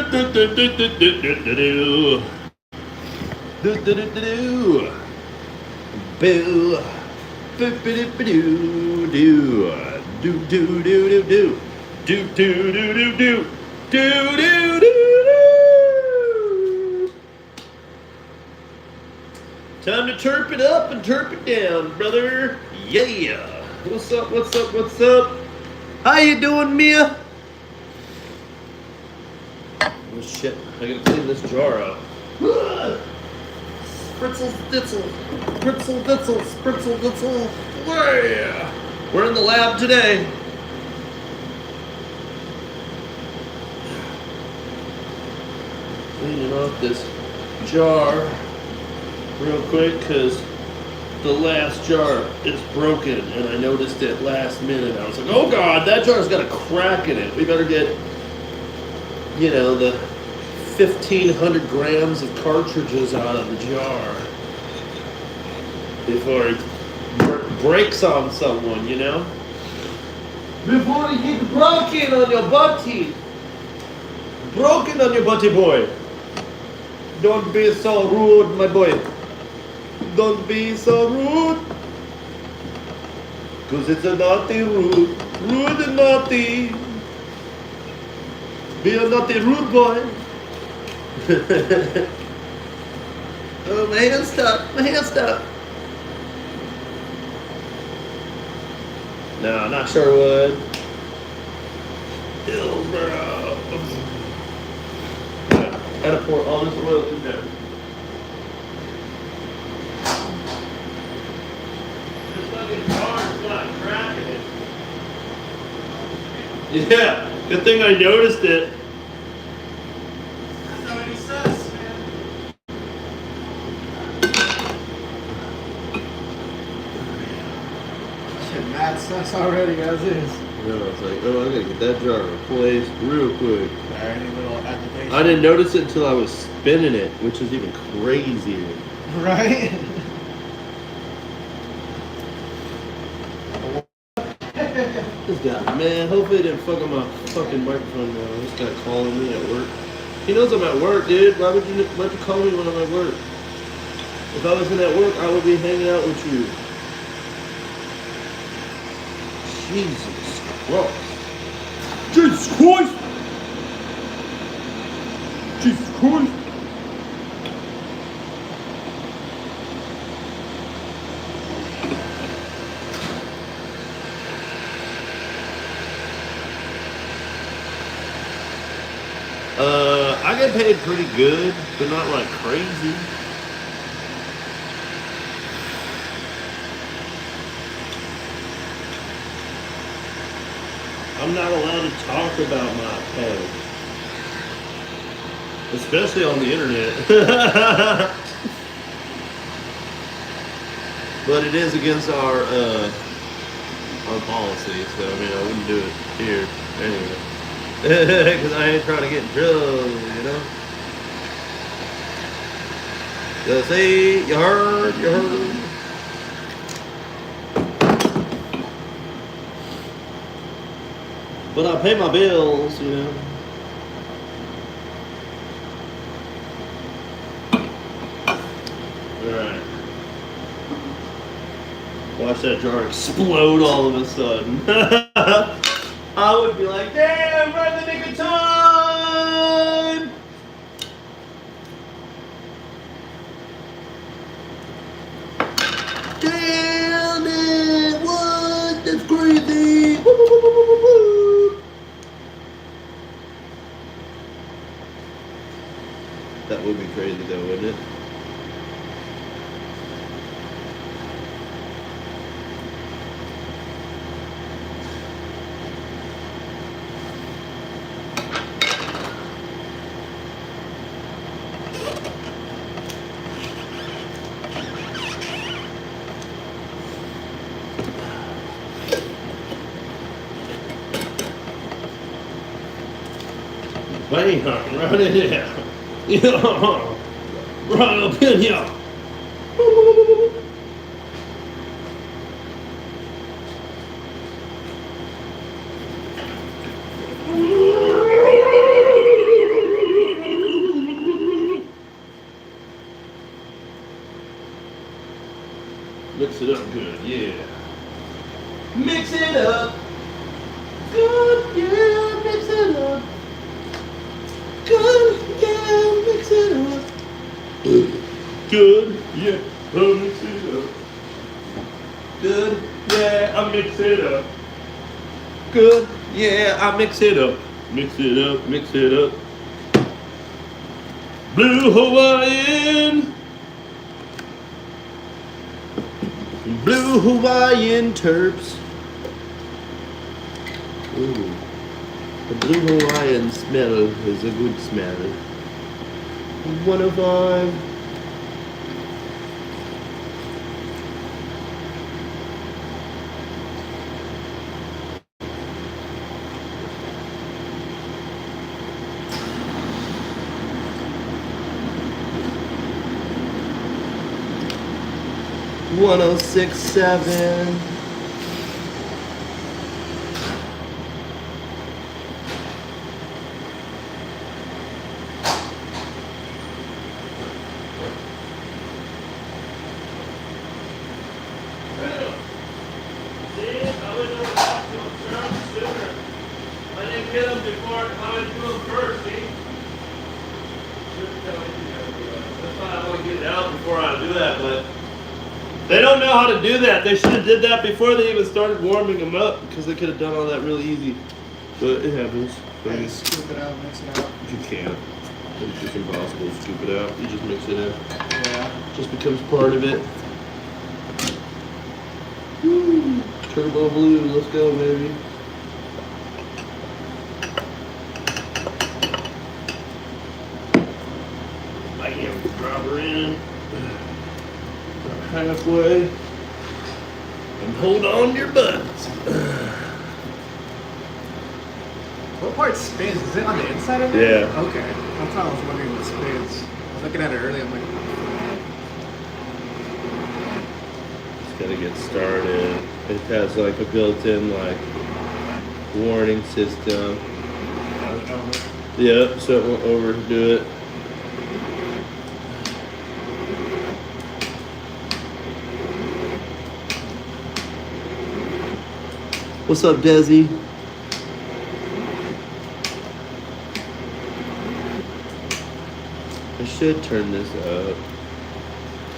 Boo. Do do do do do do do do do do do do do do do do. Time to turp it up and turp it down, brother. Yeah. What's up? What's up? What's up? How you doing, Mia? Oh shit! I gotta clean this jar out. Spritzel ditzel, spritzel ditzel, spritzel ditzel. Yeah. We're in the lab today. Cleaning off this jar real quick because the last jar is broken and I noticed it last minute. I was like, oh god, that jar's got a crack in it. We better get, you know, the 1,500 grams of cartridges out of the jar before it breaks on someone, you know? Before it gets broken on your butty. Broken on your butty, boy. Don't be so rude, my boy. Don't be so rude. Cause it's a naughty rude. Rude and naughty. Be a naughty rude boy. Oh, my hand's stuck. My hand's stuck. No, not Sherwood. Hillsborough. Gotta pour all this oil in there. This fucking car's not cracking it. Yeah, good thing I noticed it. That's not any sus, man. Shit, mad sus already as is. No, I was like, oh, I gotta get that jar replaced real quick. Any little agitation. I didn't notice it until I was spinning it, which is even crazier. Right? This guy, man, hopefully it didn't fuck up my fucking microphone now. This guy calling me at work. He knows I'm at work, dude. Why'd you call me when I'm at work? If I wasn't at work, I would be hanging out with you. Jesus Christ. Jesus Christ! Jesus Christ! I get paid pretty good, but not like crazy. I'm not allowed to talk about my pay. Especially on the internet. But it is against our policy, so I mean I wouldn't do it here anyway. Because I ain't trying to get in trouble, you know? So see, you heard. But I pay my bills, you know? Alright. Watch that jar explode all of a sudden. I would be like, damn, we're in the nick of time! Damn it! What? That's crazy! Woo, woo, woo, woo, woo, woo. That would be crazy though, wouldn't it? Bam, right in there. Yeah, right up in here. mix it up good, yeah. Mix it up. Good, yeah, mix it up. Good, yeah, mix it up. Good, yeah, I'll mix it up. Good, yeah, I'll mix it up. Good, yeah, I'll mix it up. Mix it up, mix it up. Blue Hawaiian. Blue Hawaiian Terps. Ooh. The Blue Hawaiian smell is a good smell. 105. $106.7. They don't know how to do that. They should have did that before they even started warming them up, because they could have done all that really easy. But it happens. Yeah, you scoop it out, mix it out. You can't. It's just impossible to scoop it out. You just mix it in. Yeah. It just becomes part of it. Woo. Turbo blue, let's go, baby. Bam, drop her in. Halfway. And hold on to your butts. What part spins? Is it on the inside of it? Yeah. Okay. That's why I was wondering what spins. I was looking at it earlier. I'm like, Just gotta get started. It has like a built-in like warning system. Yeah, so it won't overdo it. What's up, Desi? I should turn this up.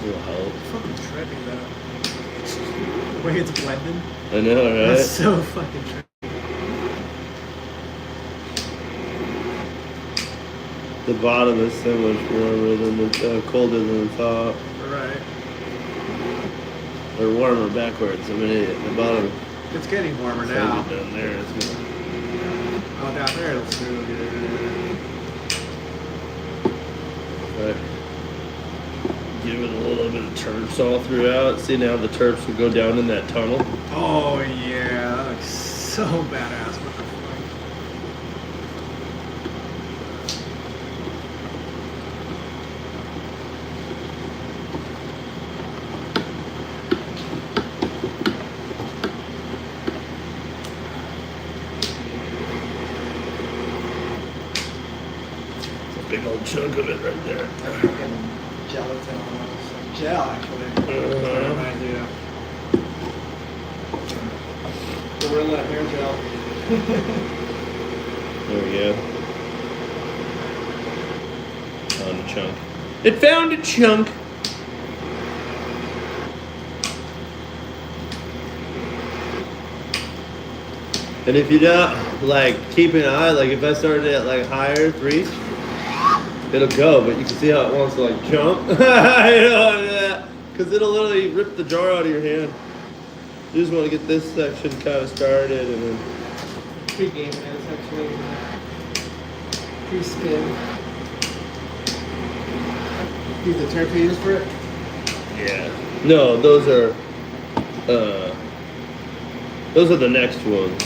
It'll help. fucking trippy though. The way it's blended. I know, right? That's so fucking trippy. The bottom is so much warmer than the colder than the top. Right. Or warmer backwards. I'm an idiot. The bottom. It's getting warmer Now. now. Down there, it's gonna. Oh, down there it'll still get. Right. Give it a little bit of terps all throughout. See, now the terps will go down in that tunnel. Oh yeah, that looks so badass. What the fuck? Big old chunk of it right there. Fucking gelatin almost. Like gel actually. That's what it reminds me of. Gorilla hair gel. There we go. Found a chunk. It found a chunk. And if you don't like keep an eye, like if I started at like higher 3, it'll go, but you can see how it wants to like jump. Because it'll literally rip the jar out of your hand. You just want to get this section kind of started and then. Pre-game is actually pre-spin. Use the turf you use for it? Yeah. No, those are the next ones.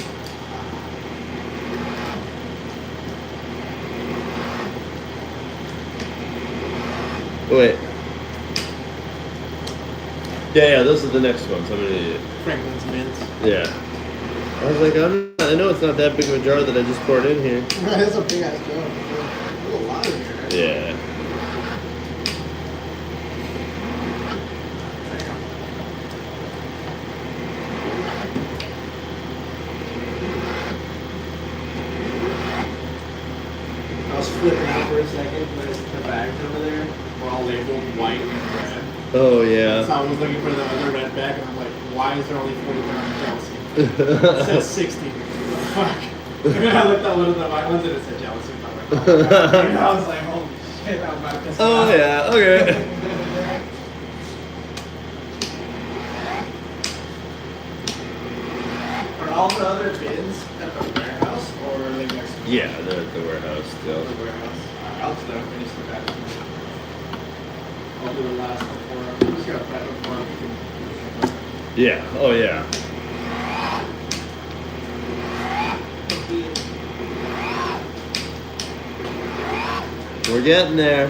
Wait. Yeah, those are the next ones. I'm an idiot. Franklin's Mint. Yeah. I was like, I know it's not that big of a jar that I just poured in here. That's a big ass jar. There's a lot in here. Yeah. flipping out for a second, but the bags over there were all labeled white and red. Oh So yeah. I was looking for the other red bag, and I'm like, why is there only 40 grams jealousy? It says 60. Fuck. And then I looked at one of the white ones, and it said jealousy. And I'm like, oh, God. And I was like, holy shit, I'm about to Oh yeah. Okay. Are all the other bins at the warehouse, or are they next to Yeah, they're at the warehouse still. the warehouse? I'll just let them finish the batch. I'll do the last one for them. Just got that one for them. Yeah. Oh yeah. We're getting there.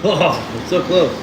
Oh, so close.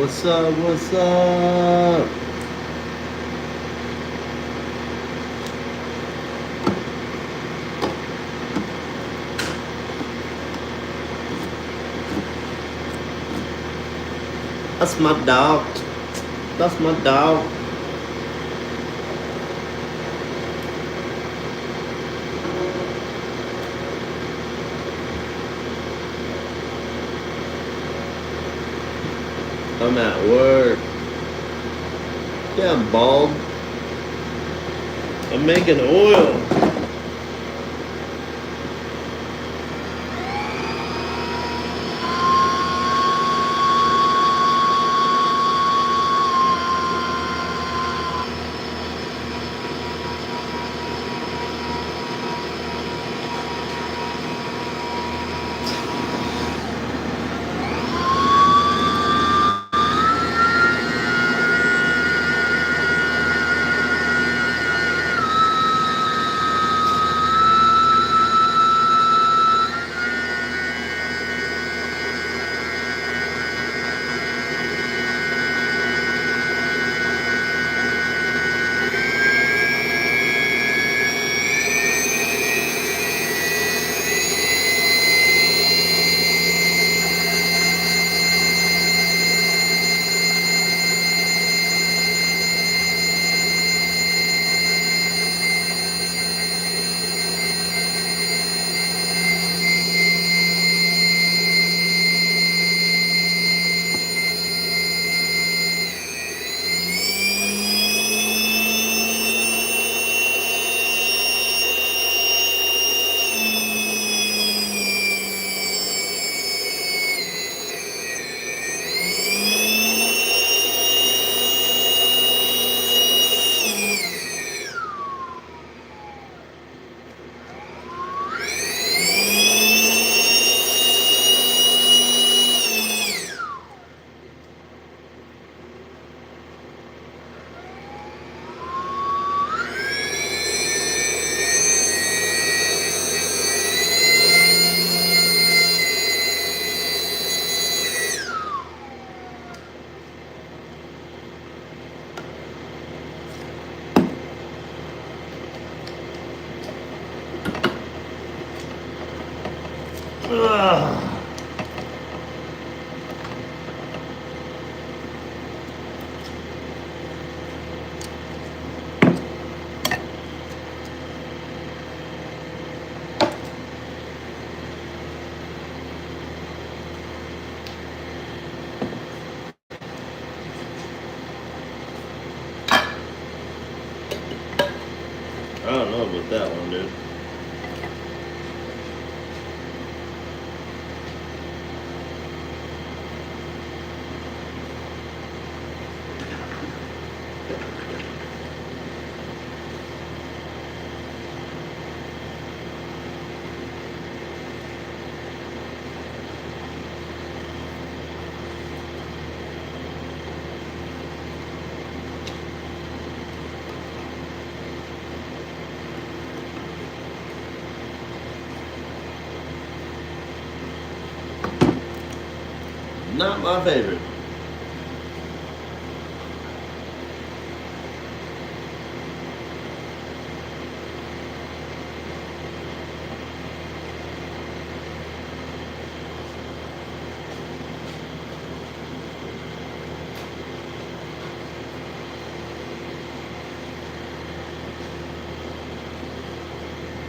What's up? What's up? That's my dog. That's my dog. I'm at work. Yeah, I'm bald. I'm making oil. Ugh. I don't know about that one, dude. Not my favorite.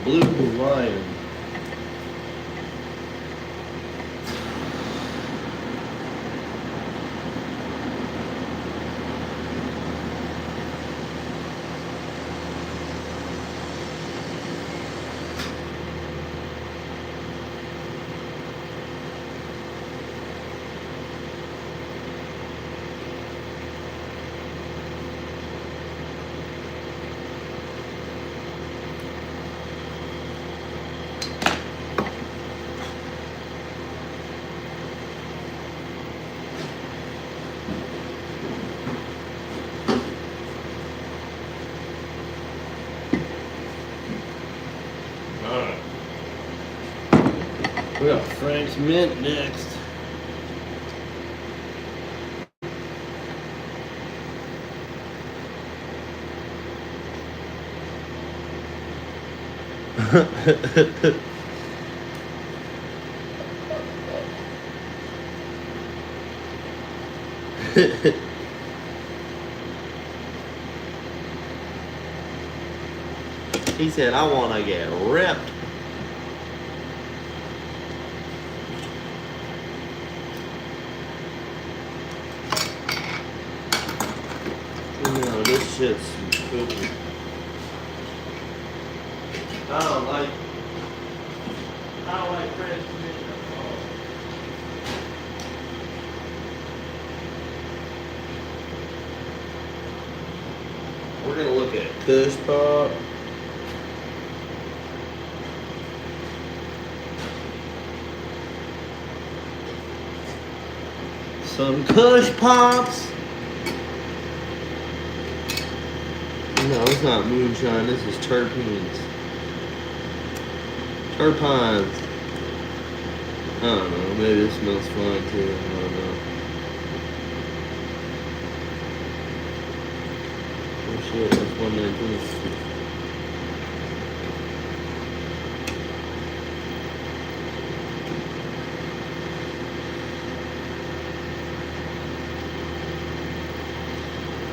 Blue Lion. Alright. We got Frank's Mint next. He said, I want to get ripped. shit's cooking. I don't like French conditioner at all. We're gonna look at Kush Pop. Some Kush Pops. No, it's not moonshine. This is terpenes. Terpines. I don't know. Maybe it smells fine too. I don't know. Oh shit, that's 119.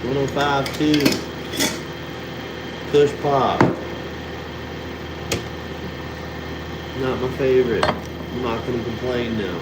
$105.2. Kush Pop. Not my favorite. I'm not gonna complain now.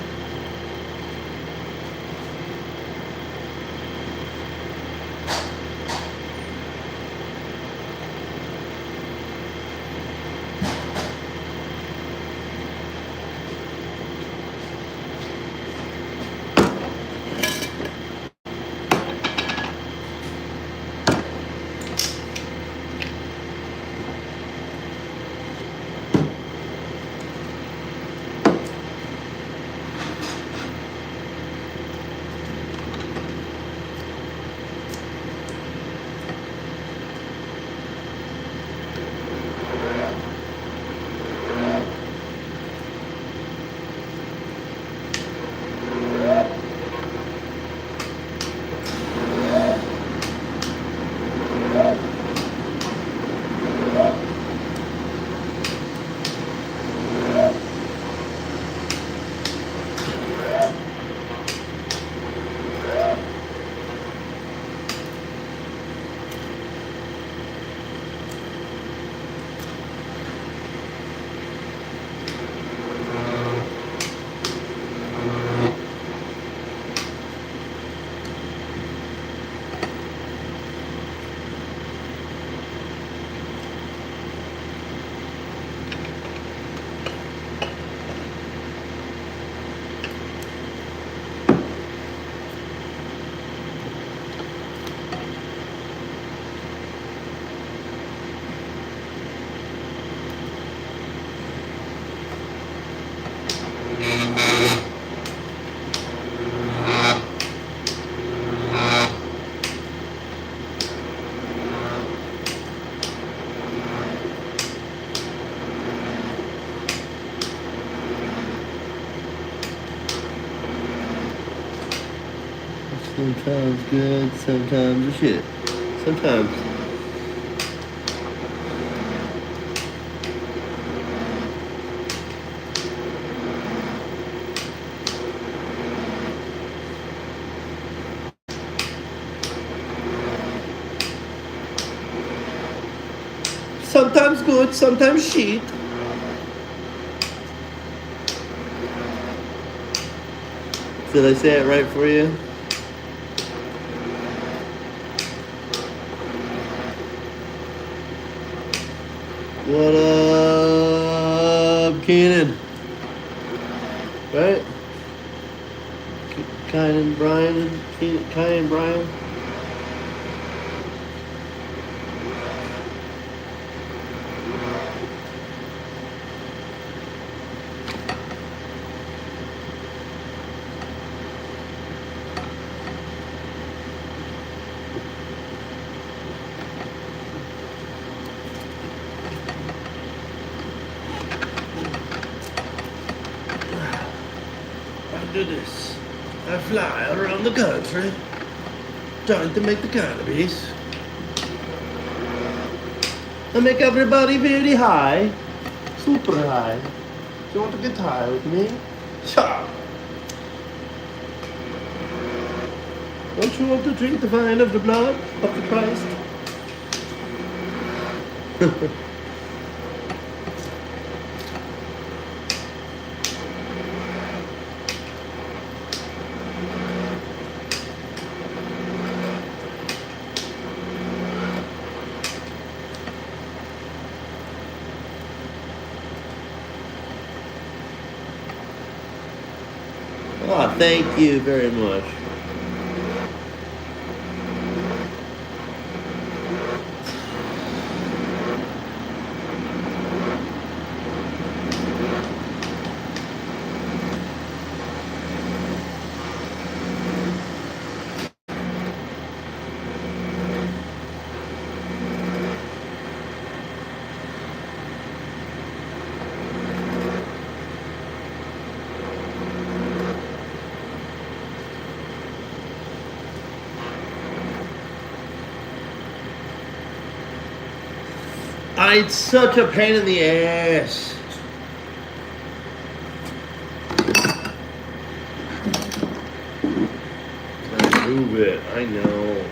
Sometimes good, sometimes shit. Sometimes. Sometimes good, sometimes shit. Did I say it right for you? What up, Keenan? Right? Kai and Brian? Kai and Brian? Do this. I fly around the country trying to make the cannabis. I make everybody very high. Super high. Do you want to get high with me? Sure. Don't you want to drink the wine of the blood of the Christ? Oh, thank you very much. It's such a pain in the ass. Move it. I know.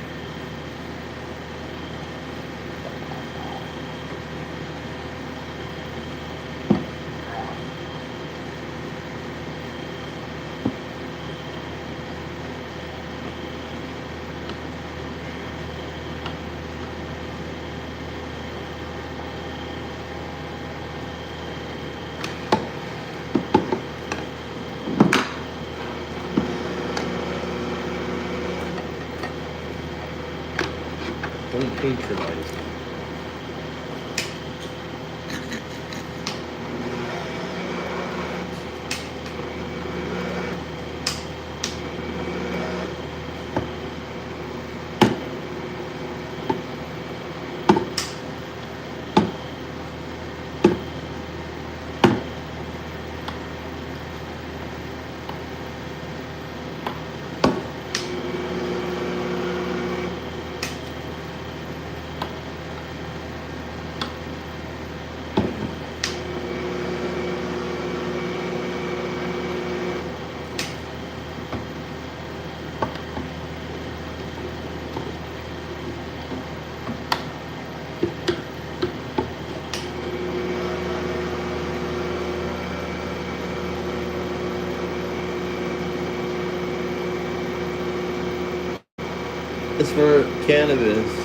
Don't patronize me. It's for cannabis.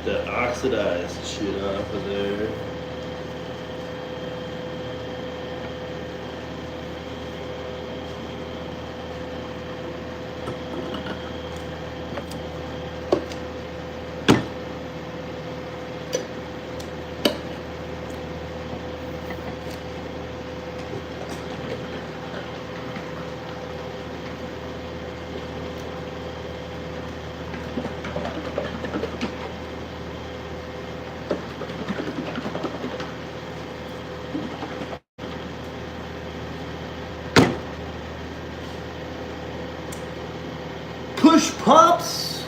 that oxidized shit off of there. Push Pops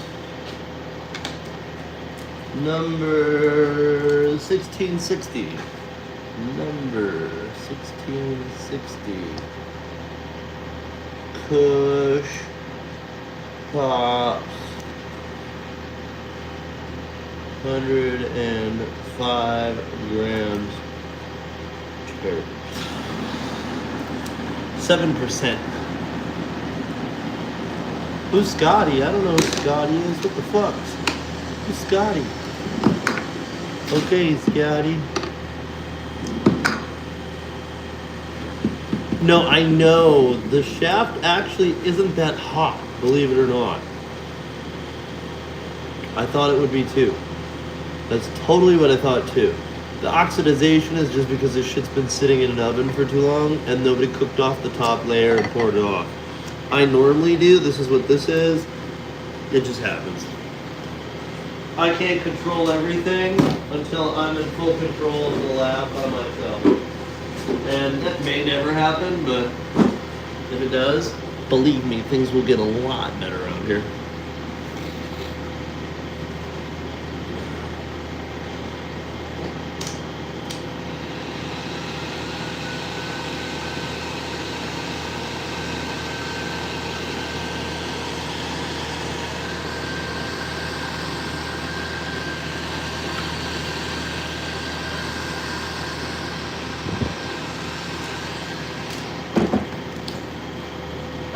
number 1660. Number 1660. Push Pops 105 grams. 7%. Who's Scotty? I don't know who Scotty is. What the fuck? Who's Scotty? Okay, Scotty. No, I know. The shaft actually isn't that hot, believe it or not. I thought it would be too. That's totally what I thought too. The oxidization is just because this shit's been sitting in an oven for too long and nobody cooked off the top layer and poured it off. I normally do. This is what this is. It just happens. I can't control everything until I'm in full control of the lab by myself. And that may never happen, but if it does, believe me, things will get a lot better around here.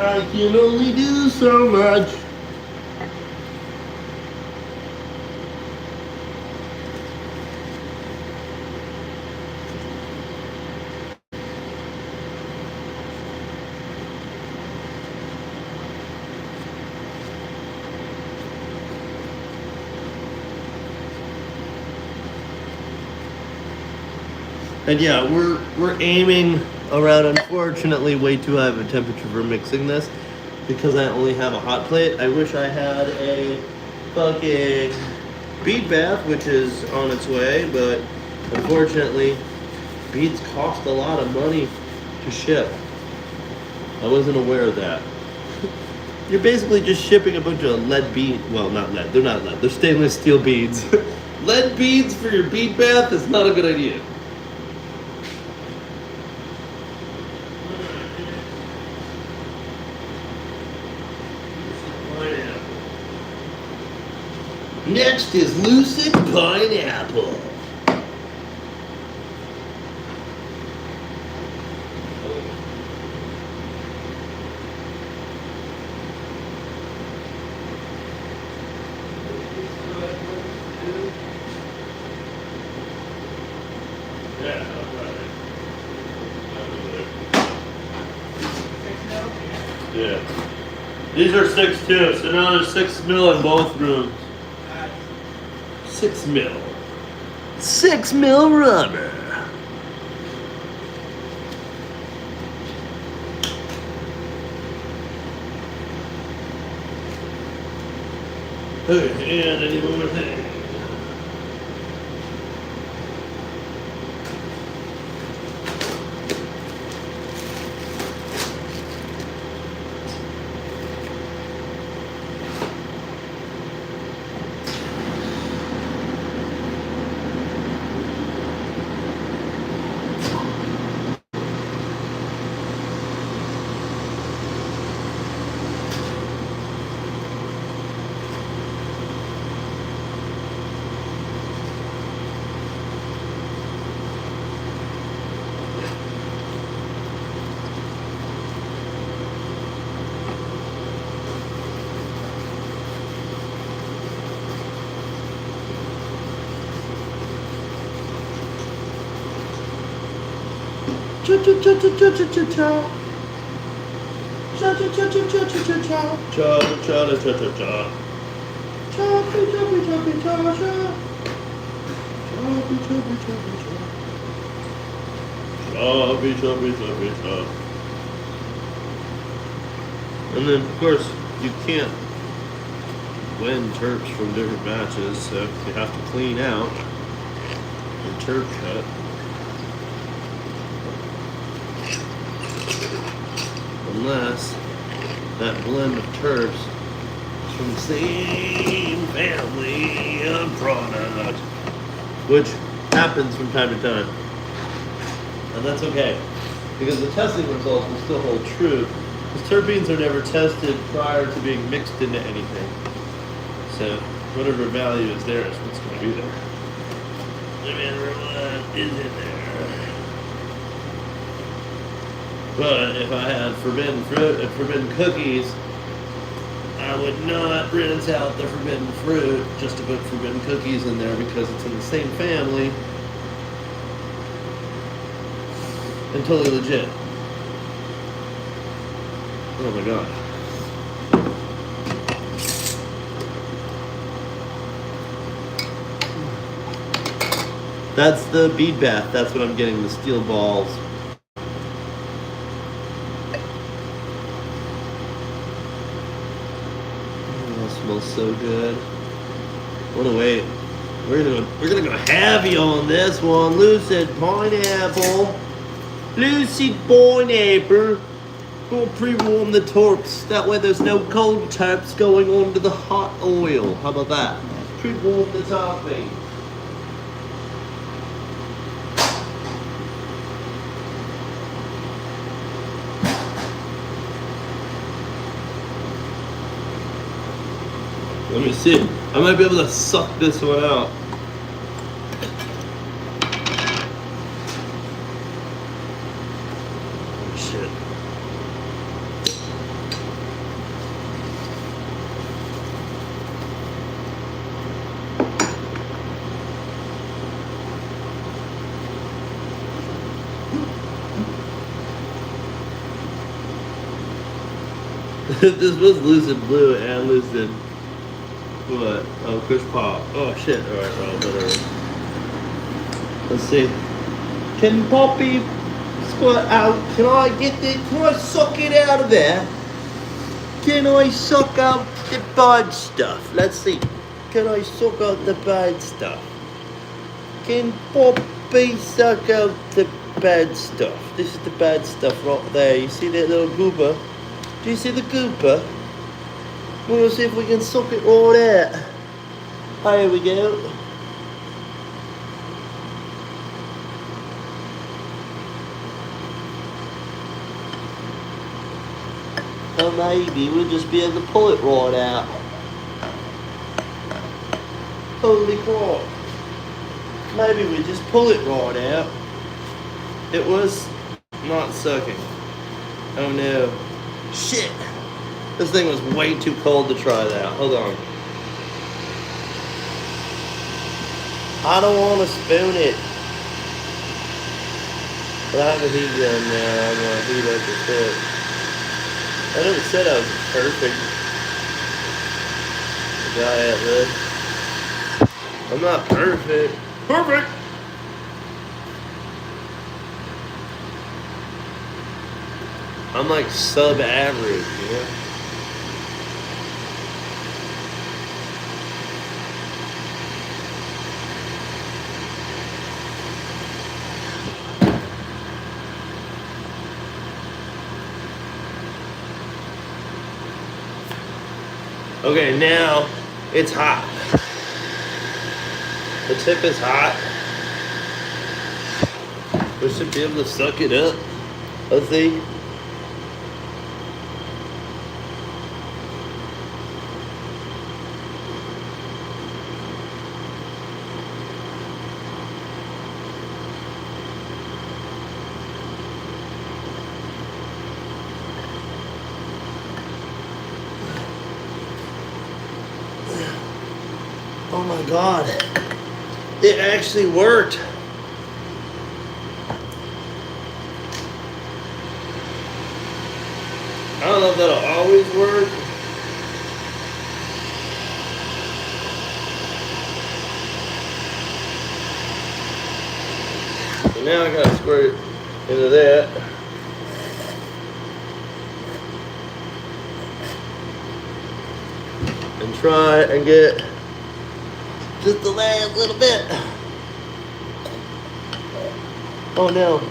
I can only do so much. And yeah, we're aiming around, unfortunately, way too high of a temperature for mixing this because I only have a hot plate. I wish I had a fucking bead bath, which is on its way, but unfortunately, beads cost a lot of money to ship. I wasn't aware of that. You're basically just shipping a bunch of lead beads. Well, not lead. They're not lead. They're stainless steel beads. Lead beads for your bead bath is not a good idea. Next is Lucid Pineapple. Yeah. These are 6'2", so now there's 6 mil in both rooms. 6 mil. 6 mil rubber. Okay, and any more thing. And then, of course, you can't win terps from different batches, so you have to clean out your terp cut. Unless that blend of terps is from the same family of product, which happens from time to time. And that's okay, because the testing results will still hold true, because terpenes are never tested prior to being mixed into anything. So whatever value is there is what's going to be there. No matter what is in there. But if I had forbidden fruit and forbidden cookies, I would not rinse out the forbidden fruit just to put forbidden cookies in there because it's in the same family. And totally legit. Oh my god. That's the bead bath. That's what I'm getting, the steel balls. Smells so good. Wanna wait. We're gonna go heavy on this one. Lucid pineapple. Lucid pineapple. We'll pre-warm the torps. That way there's no cold terps going onto the hot oil. How about that? Pre-warm the topping. Let me see. I might be able to suck this one out. Oh, shit. This was Lucid Blue and Lucid. What? Oh, Kush Pop. Oh shit. Alright, well, whatever. Let's see. Can Poppy squirt out? Can I get it? Can I suck it out of there? Can I suck out the bad stuff? Let's see. Can I suck out the bad stuff? Can Poppy suck out the bad stuff? This is the bad stuff right there. You see that little goober? Do you see the goober? We're gonna see if we can suck it right out. Here we go. Or maybe we'll just be able to pull it right out. Holy crap. Maybe we just pull it right out. It was not sucking. Oh no. Shit. This thing was way too cold to try that. Hold on. I don't want to spoon it. But I have a heat gun now. I'm going to heat up the foot. I never said I was perfect. The guy at Lid. I'm not perfect. Perfect! I'm like sub-average, you know? Okay, now it's hot. The tip is hot. We should be able to suck it up. Let's see. Oh my God, it actually worked. don't know if that'll always work. So now I gotta squirt into that. And try and get just the last little bit. Oh no.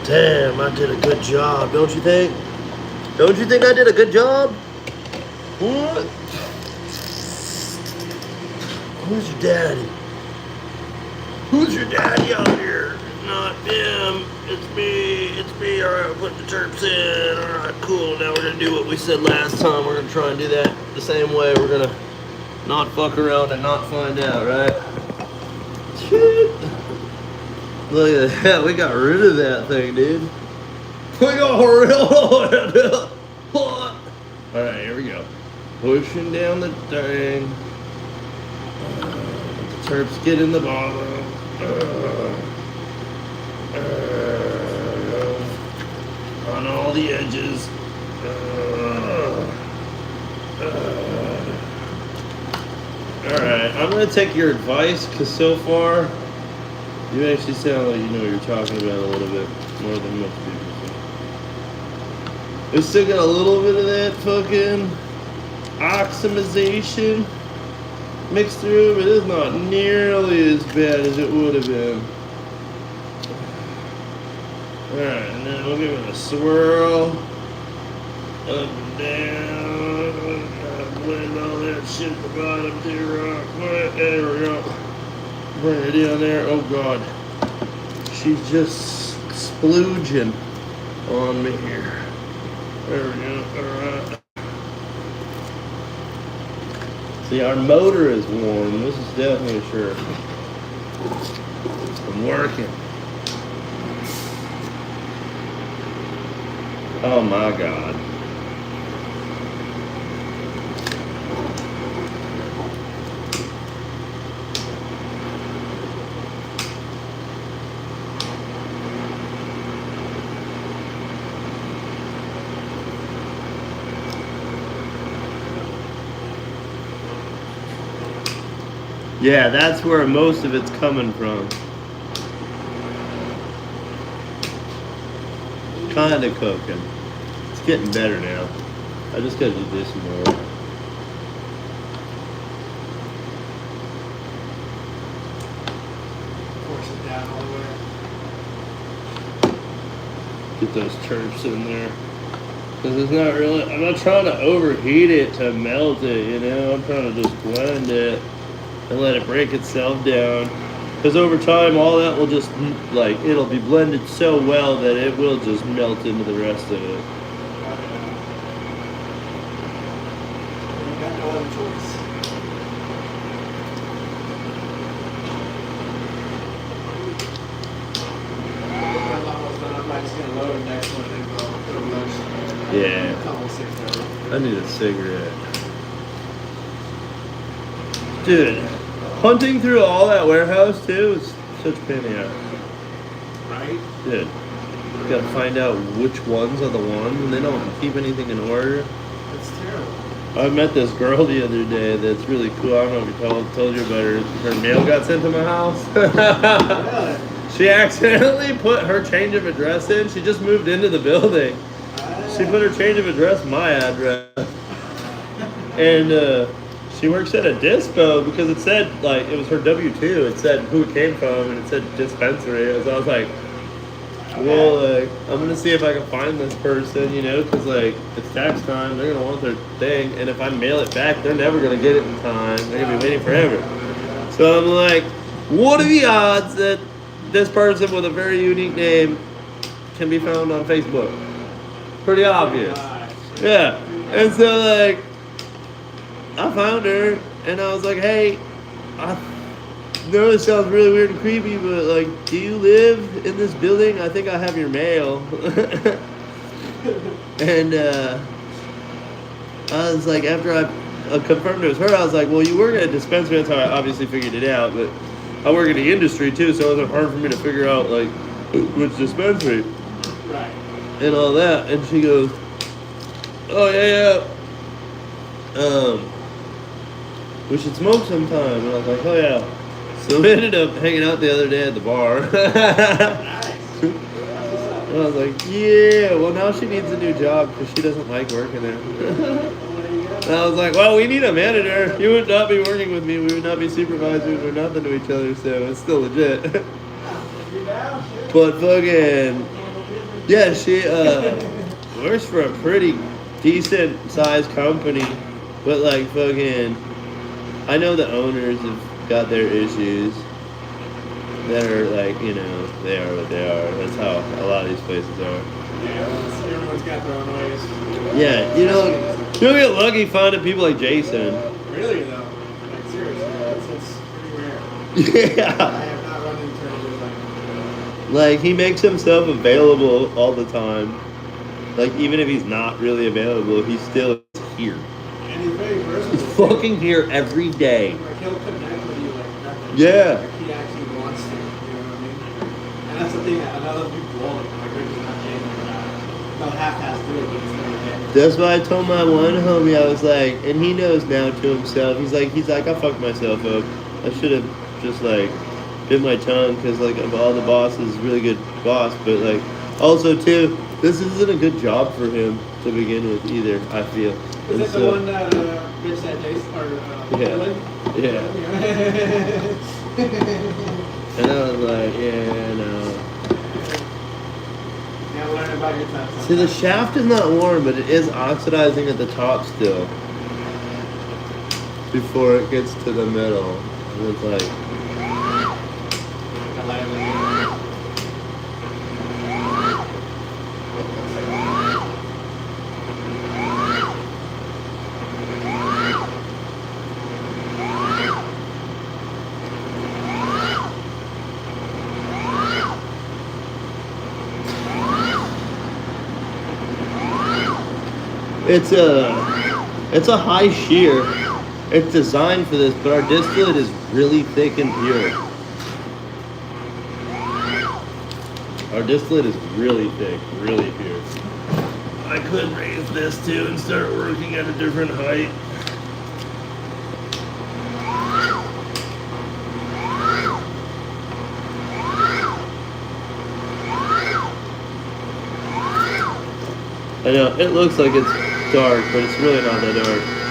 Damn, I did a good job, don't you think? Don't you think I did a good job? What? Who's your daddy? Who's your daddy out here? Not him. It's me. It's me. All right, put the terps in. All right, cool. Now we're gonna do what we said last time. We're gonna try and do that the same way. We're gonna not fuck around and not find out, right? Shit. Look at that. We got rid of that thing, dude. We got rid of it. What? All right, here we go. Pushing down the thing. The terps get in the bottom. On all the edges. Alright, I'm going to take your advice because so far you actually sound like you know what you're talking about a little bit more than most people do. We still got a little bit of that fucking oximization mixed through, but it's not nearly as bad as it would have been. Alright, and then we'll give it a swirl. Up and down. Blend all that shit at the bottom too, rock. There we go. Bring it down there. Oh god. She's just splooging on me here. There we go. Alright. See, our motor is warm. This is definitely sure. I'm working. Oh my god. Yeah, that's where most of it's coming from. Kind of cooking. It's getting better now. I just gotta do this more. Force it down all the way. Get those terps in there. Because it's not really, I'm not trying to overheat it to melt it, you know? I'm trying to just blend it and let it break itself down. Because over time, all that will just, like, it'll be blended so well that it will just melt into the rest of it. You got no other choice. I'm almost done. I'm probably just gonna load the next one and go put a bunch. Yeah. A couple of 6 hours. I need a cigarette. Dude, hunting through all that warehouse, too, is such a pain in the ass. Right? Dude, you gotta find out which ones are the ones, and they don't keep anything in order. It's terrible. I met this girl the other day that's really cool. I don't know if I told you about her. Her mail got sent to my house. Really? She accidentally put her change of address in. She just moved into the building. She put her change of address, my address. And she works at a dispo because it said, like, it was her W-2. It said who it came from, and it said dispensary. So I was like, well, like, I'm going to see if I can find this person, you know, because, like, it's tax time. They're going to want their thing. And if I mail it back, they're never going to get it in time. They're going to be waiting forever. So I'm like, what are the odds that this person with a very unique name can be found on Facebook? Pretty obvious. Yeah. And so, like, I found her, and I was like, hey, I know this sounds really weird and creepy, but like, do you live in this building? I think I have your mail. And I was like, after I confirmed it was her, I was like, well, you work at a dispensary. That's how I obviously figured it out. But I work in the industry too, so it wasn't hard for me to figure out like which dispensary Right. and all that. And she goes, oh yeah, yeah. We should smoke sometime. And I was like, oh yeah. So we ended up hanging out the other day at the bar. Nice. And I was like, yeah, well now she needs a new job because she doesn't like working there. And I was like, well, we need a manager. You would not be working with me. We would not be supervisors or nothing to each other, so it's still legit. But fucking, yeah, she works for a pretty decent sized company. But like fucking, I know the owners have got their issues that are like, you know, they are what they are. That's how a lot of these places are. Yeah, everyone's got their own ways. Yeah, you know, you'll get lucky finding people like Jason. Really though, like seriously, it's pretty rare. I Yeah. have not run into it Like, he makes himself available all the time. Like, even if he's not really available, he's still here. and he's very versatile. He's fucking here every day. Like he'll connect with you like nothing. Yeah. Like he actually wants to, you know what I mean? And that's the thing that another people like they're just not getting they'll half-ass do it, but it's never get. That's why I told my one homie, I was like, and he knows now to himself, he's like, I fucked myself up. I should have just, like, bit my tongue, because, like, of all the bosses, really good boss, but, like, also, too, this isn't a good job for him to begin with either, I feel. Is And it the one that bitch that Jason or Yeah. Yeah. And I was like, yeah, no. Yeah, learn about your time. See, the shaft is not warm, but it is oxidizing at the top still. Before it gets to the middle. And it's like, it's a high shear. It's designed for this, but our distillate is really thick and pure. Our distillate is really thick, really pure. I could raise this too and start working at a different height. I know, it looks like it's dark, but it's really not that dark.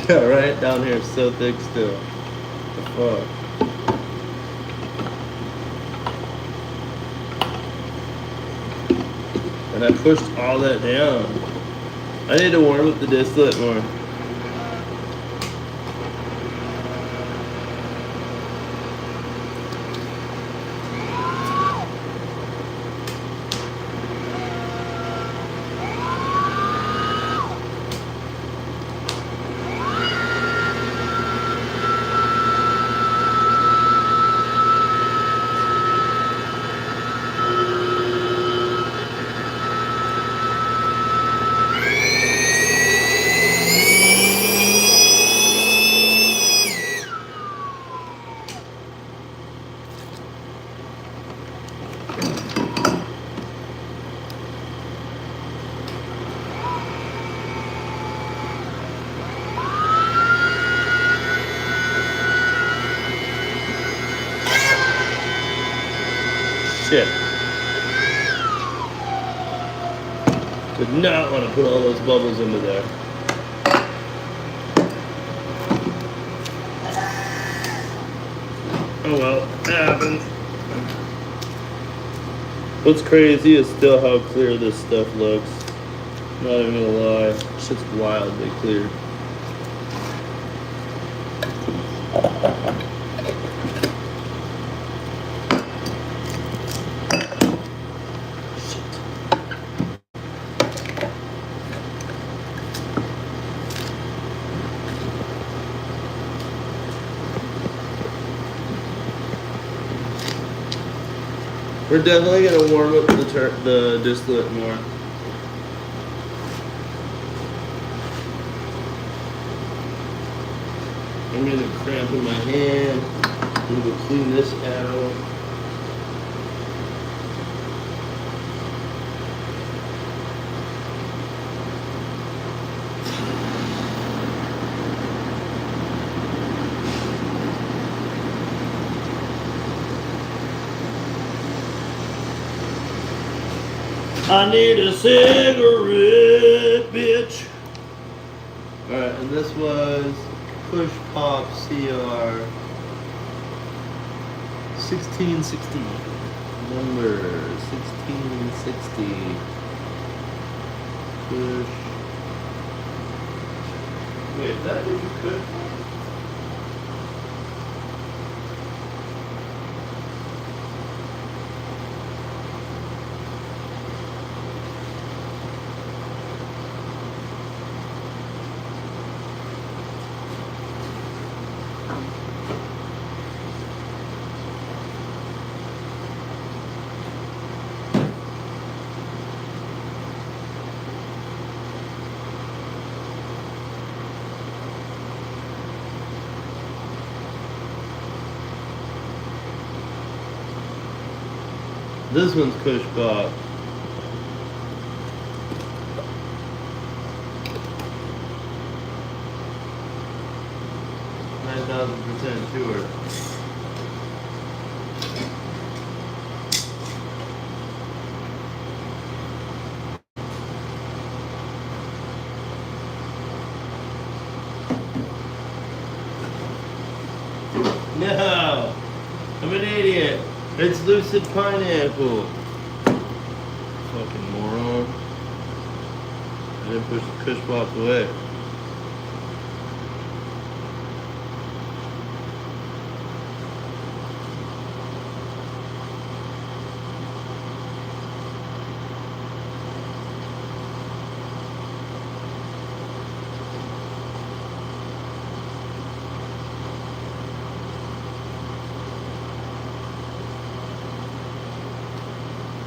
Yeah, right down here, it's so thick still. The fuck. And I pushed all that down. I need to warm up the distillate more. Shit. Did not want to put all those bubbles into there. Oh well, it happens. What's crazy is still how clear this stuff looks. Not even gonna lie, shit's wildly clear. We're definitely gonna warm up the distillate more. I'm gonna cramp in my hand. I'm gonna go clean this out. I need a cigarette, bitch. Alright, and this was Push Pop CR 1660. Number 1660. Push. Wait, that did you could? This one's Kush Pop. %, sure. No! I'm an idiot! It's Lucid Pineapple! Fucking moron. I didn't push the Kush Pop away.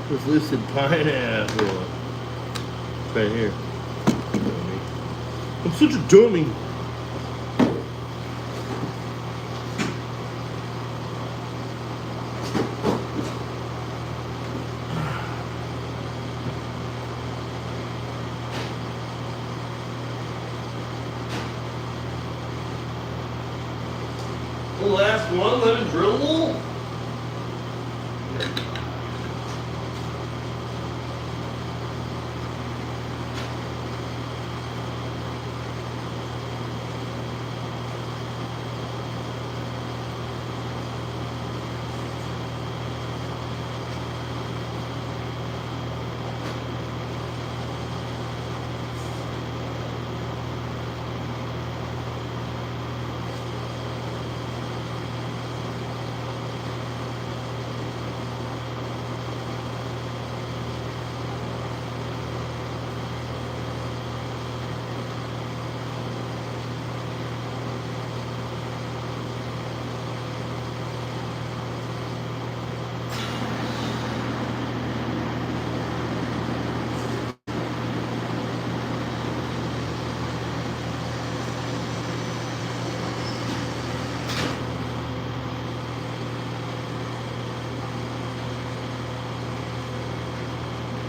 It's Lucid Pineapple. It's right here. Dummy. I'm such a dummy. The last one, lemon drizzle.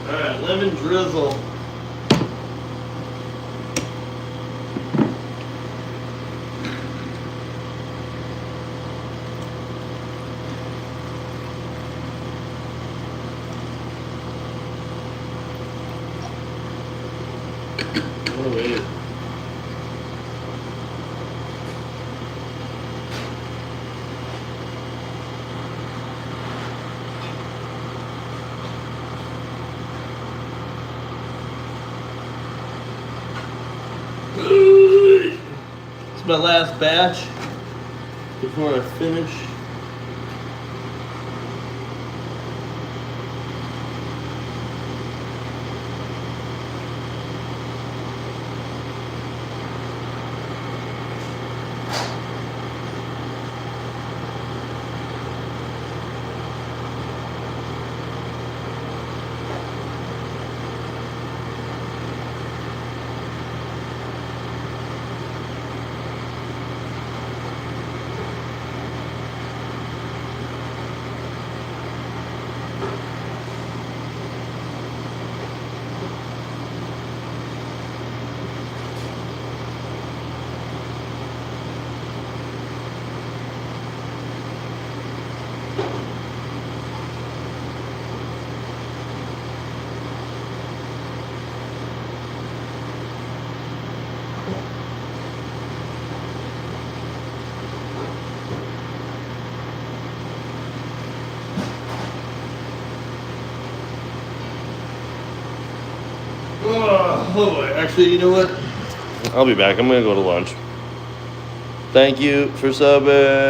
Alright, lemon drizzle. Oh, wait. my last batch before I finish. Oh boy, actually, you know what? I'll be back. I'm gonna go to lunch. Thank you for subbing.